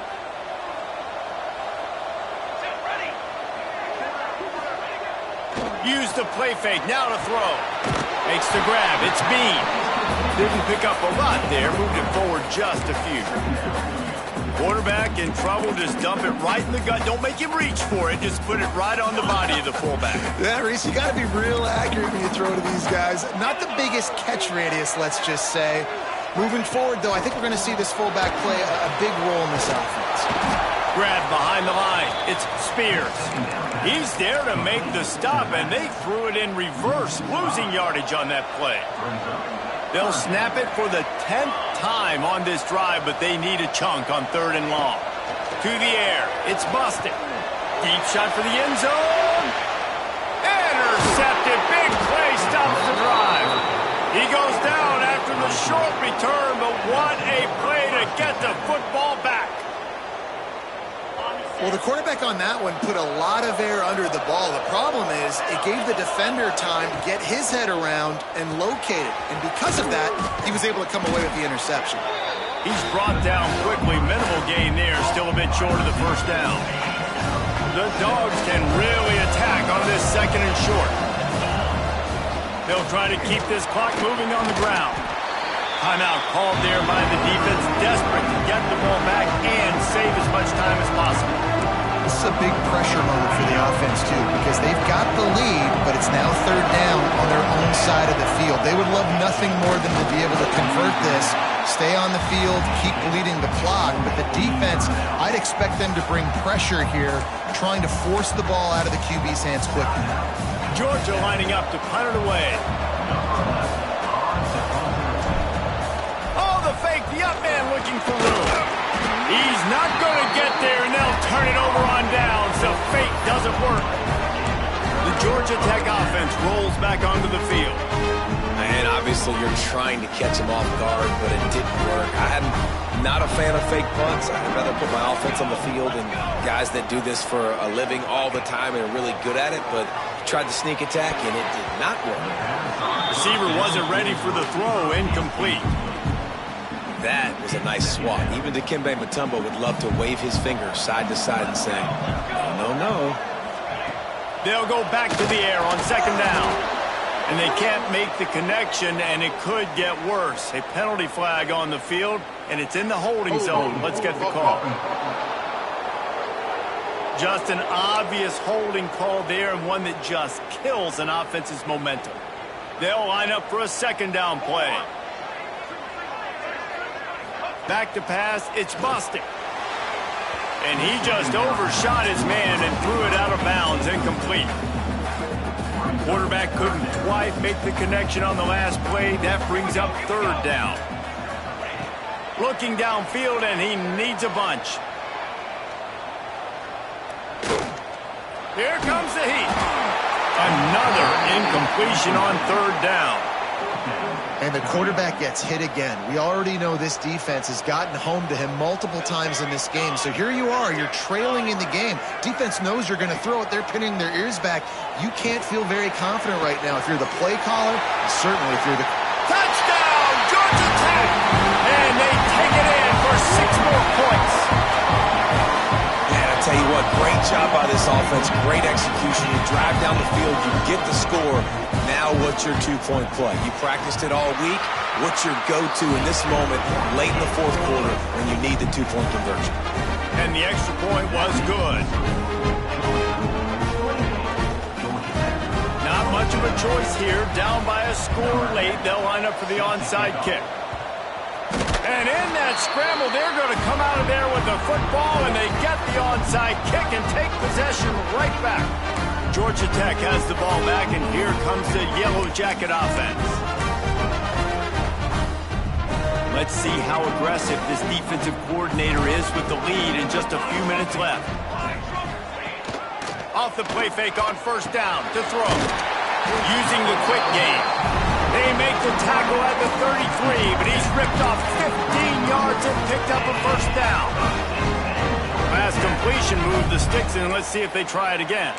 S1: Use the play fake, now to throw. Makes the grab, it's Bean. Didn't pick up a lot there, moved it forward just a few. Quarterback in trouble, just dump it right in the gut. Don't make him reach for it. Just put it right on the body of the fullback.
S3: Yeah, Reese, you got to be real accurate when you throw to these guys. Not the biggest catch radius, let's just say. Moving forward, though, I think we're going to see this fullback play a big role in this offense.
S1: Grab behind the line. It's Spears. He's there to make the stop, and they threw it in reverse, losing yardage on that play. They'll snap it for the 10th time on this drive, but they need a chunk on 3rd and long. To the air. It's busted. Deep shot for the end zone. Intercepted. Big play stops the drive. He goes down after the short return, but what a play to get the football back.
S3: Well, the quarterback on that one put a lot of air under the ball. The problem is it gave the defender time to get his head around and locate it. And because of that, he was able to come away with the interception.
S1: He's brought down quickly. Minimal gain there. Still a bit short of the first down. The Dogs can really attack on this 2nd and short. They'll try to keep this clock moving on the ground. Timeout called there by the defense, desperate to get the ball back and save as much time as possible.
S3: This is a big pressure moment for the offense, too, because they've got the lead, but it's now 3rd down on their own side of the field. They would love nothing more than to be able to convert this, stay on the field, keep bleeding the clock. But the defense, I'd expect them to bring pressure here, trying to force the ball out of the QB's hands quickly.
S1: Georgia lining up to punt it away. Fake, the up man looking for room. He's not going to get there, and they'll turn it over on downs. The fake doesn't work. The Georgia Tech offense rolls back onto the field.
S2: And obviously you're trying to catch him off guard, but it didn't work. I'm not a fan of fake punts. I'd rather put my offense on the field and guys that do this for a living all the time and are really good at it, but tried to sneak attack, and it did not work.
S1: Receiver wasn't ready for the throw, incomplete.
S2: That was a nice swat. Even Dikembe Mutombo would love to wave his finger side to side and say, no, no, no.
S1: They'll go back to the air on 2nd down. And they can't make the connection, and it could get worse. A penalty flag on the field, and it's in the holding zone. Let's get the call. Just an obvious holding call there, and one that just kills an offense's momentum. They'll line up for a 2nd down play. Back to pass, it's busted. And he just overshot his man and threw it out of bounds, incomplete. Quarterback couldn't quite make the connection on the last play. That brings up 3rd down. Looking downfield, and he needs a bunch. Here comes the heat. Another incompletion on 3rd down.
S3: And the quarterback gets hit again. We already know this defense has gotten home to him multiple times in this game. So here you are, you're trailing in the game. Defense knows you're going to throw it. They're pinning their ears back. You can't feel very confident right now if you're the play caller, and certainly if you're the...
S1: Touchdown, Georgia Tech! And they take it in for 6 more points.
S2: And I tell you what, great job by this offense, great execution. You drive down the field, you get the score. Now what's your 2-point play? You practiced it all week. What's your go-to in this moment late in the 4th quarter when you need the 2-point conversion?
S1: And the extra point was good. Not much of a choice here. Down by a score late. They'll line up for the onside kick. And in that scramble, they're going to come out of there with the football, and they get the onside kick and take possession right back. Georgia Tech has the ball back, and here comes the Yellow Jacket offense. Let's see how aggressive this defensive coordinator is with the lead and just a few minutes left. Off the play fake on 1st down to throw. Using the quick game. They make the tackle at the 33, but he's ripped off 15 yards and picked up a 1st down. Last completion moved the sticks in. Let's see if they try it again.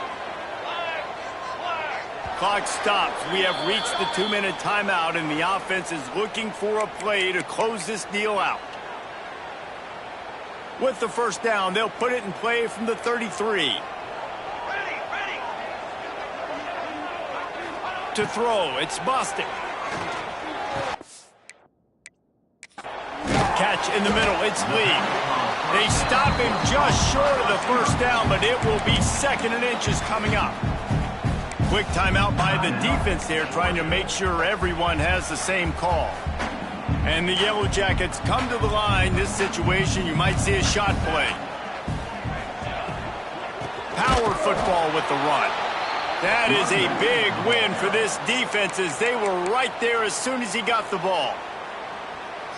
S1: Clock stops. We have reached the 2-minute timeout, and the offense is looking for a play to close this deal out. With the 1st down, they'll put it in play from the 33. To throw, it's busted. Catch in the middle, it's Lee. They stop him just short of the first down, but it will be 2nd and inches coming up. Quick timeout by the defense there, trying to make sure everyone has the same call. And the Yellow Jackets come to the line. This situation, you might see a shot play. Power football with the run. That is a big win for this defense as they were right there as soon as he got the ball.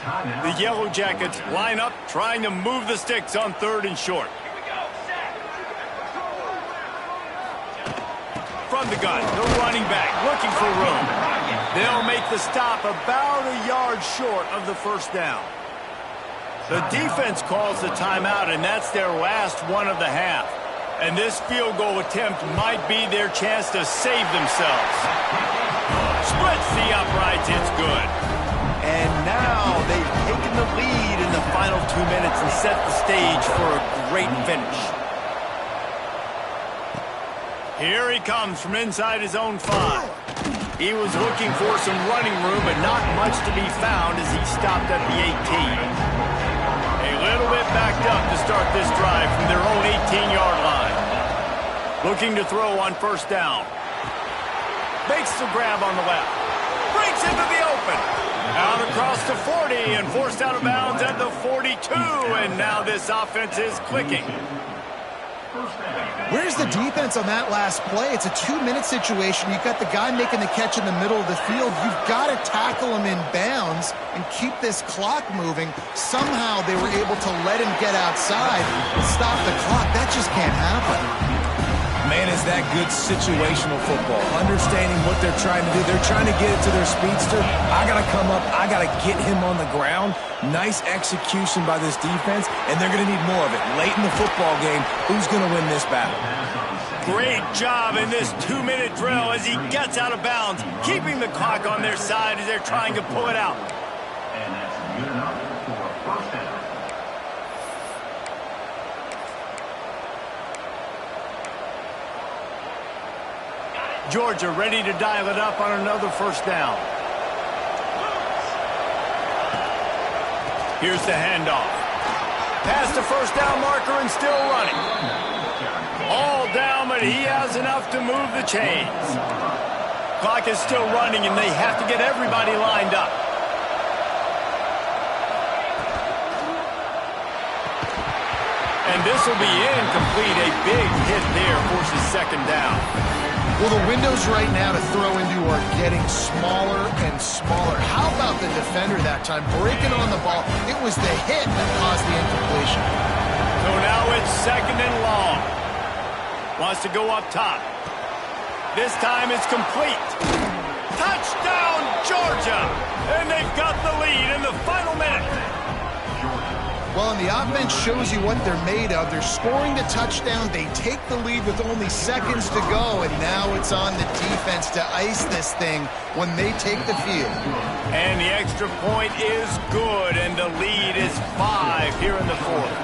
S1: The Yellow Jackets line up, trying to move the sticks on 3rd and short. From the gun, the running back looking for room. They'll make the stop about a yard short of the first down. The defense calls the timeout, and that's their last one of the half. And this field goal attempt might be their chance to save themselves. Splits the uprights, it's good. And now they've taken the lead in the final 2 minutes and set the stage for a great finish. Here he comes from inside his own 5. He was looking for some running room, but not much to be found as he stopped at the 18. A little bit backed up to start this drive from their own 18-yard line. Looking to throw on 1st down. Makes the grab on the left. Breaks into the open. Out across the 40 and forced out of bounds at the 42. And now this offense is clicking.
S3: Where's the defense on that last play? It's a 2-minute situation. You've got the guy making the catch in the middle of the field. You've got to tackle him in bounds and keep this clock moving. Somehow they were able to let him get outside and stop the clock. That just can't happen.
S2: Man, is that good situational football. Understanding what they're trying to do. They're trying to get it to their speedster. I got to come up. I got to get him on the ground. Nice execution by this defense, and they're going to need more of it. Late in the football game, who's going to win this battle?
S1: Great job in this 2-minute drill as he gets out of bounds, keeping the clock on their side as they're trying to pull it out.
S4: And that's good enough for a 1st down.
S1: Georgia ready to dial it up on another 1st down. Here's the handoff. Past the 1st down marker and still running. All down, but he has enough to move the chains. Clock is still running, and they have to get everybody lined up. And this will be incomplete. A big hit there forces 2nd down.
S3: Well, the windows right now to throw into are getting smaller and smaller. How about the defender that time breaking on the ball? It was the hit that caused the incompletion.
S1: So now it's 2nd and long. Wants to go up top. This time it's complete. Touchdown, Georgia! And they've got the lead in the final minute.
S3: Well, and the offense shows you what they're made of. They're scoring the touchdown. They take the lead with only seconds to go, and now it's on the defense to ice this thing when they take the field.
S1: And the extra point is good, and the lead is 5 here in the 4th.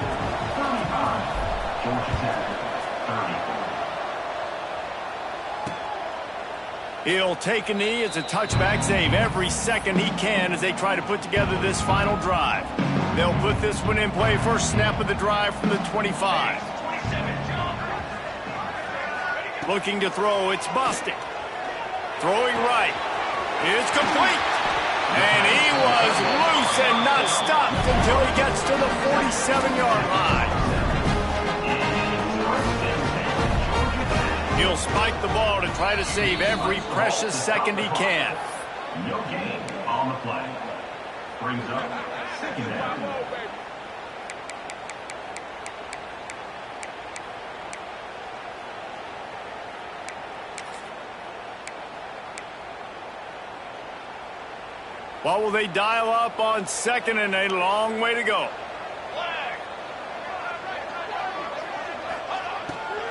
S1: He'll take a knee. It's a touchback save every second he can as they try to put together this final drive. They'll put this one in play first snap of the drive from the 25. Looking to throw, it's Bostic. Throwing right. It's complete. And he was loose and not stopped until he gets to the 47-yard line. He'll spike the ball to try to save every precious second he can.
S4: No gain on the play. Brings up 2nd down.
S1: What will they dial up on 2nd and a long way to go?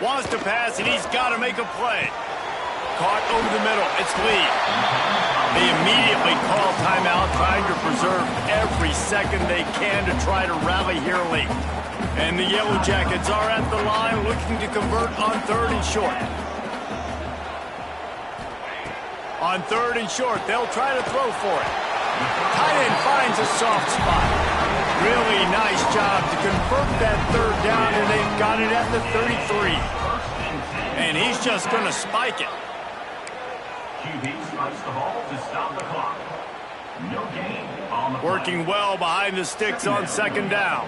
S1: Wants to pass, and he's got to make a play. Caught over the middle. It's Lee. They immediately call timeout, trying to preserve every second they can to try to rally here late. And the Yellow Jackets are at the line looking to convert on 3rd and short. On 3rd and short, they'll try to throw for it. Tight end finds a soft spot. Really nice job to convert that third down, and they've got it at the 33. And he's just going to spike it.
S4: QB spikes the ball to stop the clock. No gain on the play.
S1: Working well behind the sticks on second down.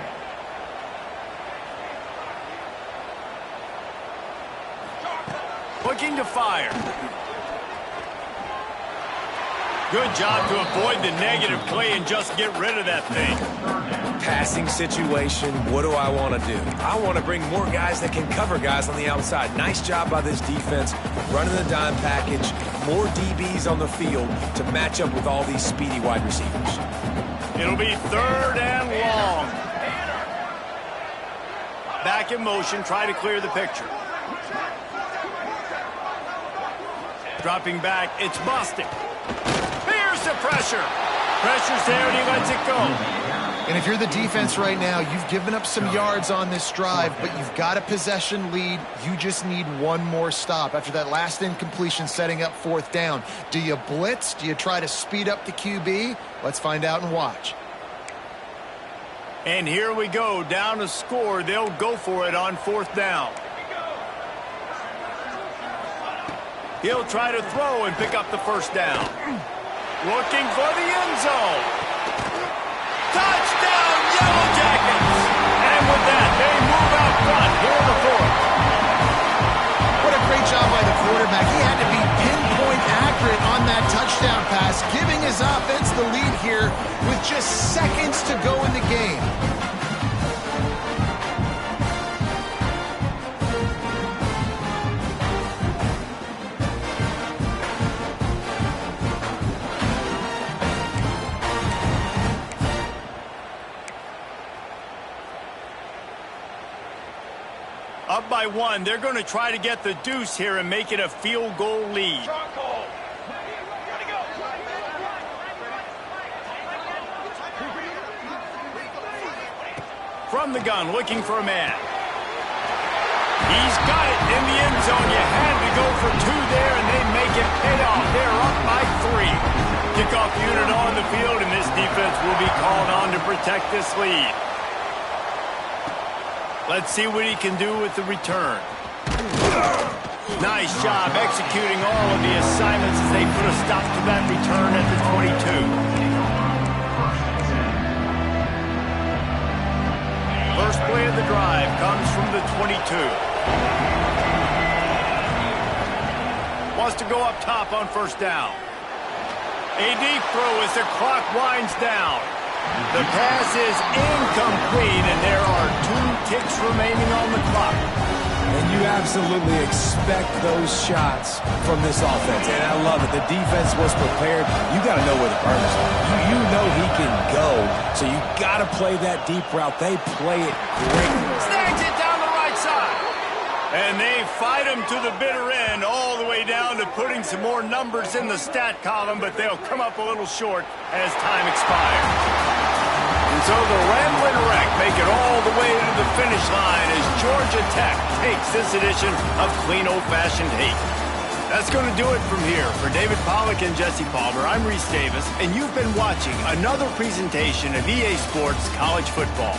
S1: Looking to fire. Good job to avoid the negative play and just get rid of that thing.
S2: Passing situation, what do I want to do? I want to bring more guys that can cover guys on the outside. Nice job by this defense, running the dime package, more DBs on the field to match up with all these speedy wide receivers.
S1: It'll be third and long. Back in motion, try to clear the picture. Dropping back, it's busted. Here's the pressure. Pressure's there and he lets it go.
S3: And if you're the defense right now, you've given up some yards on this drive, but you've got a possession lead. You just need one more stop after that last incompletion setting up fourth down. Do you blitz? Do you try to speed up the QB? Let's find out and watch.
S1: And here we go, down a score. They'll go for it on fourth down. He'll try to throw and pick up the first down. Looking for the end zone. Touchdown, Yellow Jackets! And with that, they move out front here in the fourth.
S3: What a great job by the quarterback. He had to be pinpoint accurate on that touchdown pass, giving his offense the lead here with just seconds to go in the game.
S1: Up by one, they're going to try to get the deuce here and make it a field goal lead. From the gun, looking for a man. He's got it in the end zone. You had to go for two there, and they make it pay off. They're up by 3. Kickoff unit on the field, and this defense will be called on to protect this lead. Let's see what he can do with the return. Nice job executing all of the assignments as they put a stop to that return at the 22. First play of the drive comes from the 22. Wants to go up top on first down. A deep throw as the clock winds down. The pass is incomplete, and there are 2 ticks remaining on the clock.
S2: And you absolutely expect those shots from this offense, and I love it. The defense was prepared. You got to know where the burners are. You know he can go, so you got to play that deep route. They play it great.
S1: Snags it down the right side. And they fight him to the bitter end, all the way down to putting some more numbers in the stat column, but they'll come up a little short as time expires. And so the Ramblin' Wreck make it all the way to the finish line as Georgia Tech takes this edition of Clean Old-Fashioned Hate. That's going to do it from here. For David Pollack and Jesse Palmer, I'm Reese Davis, and you've been watching another presentation of EA Sports College Football.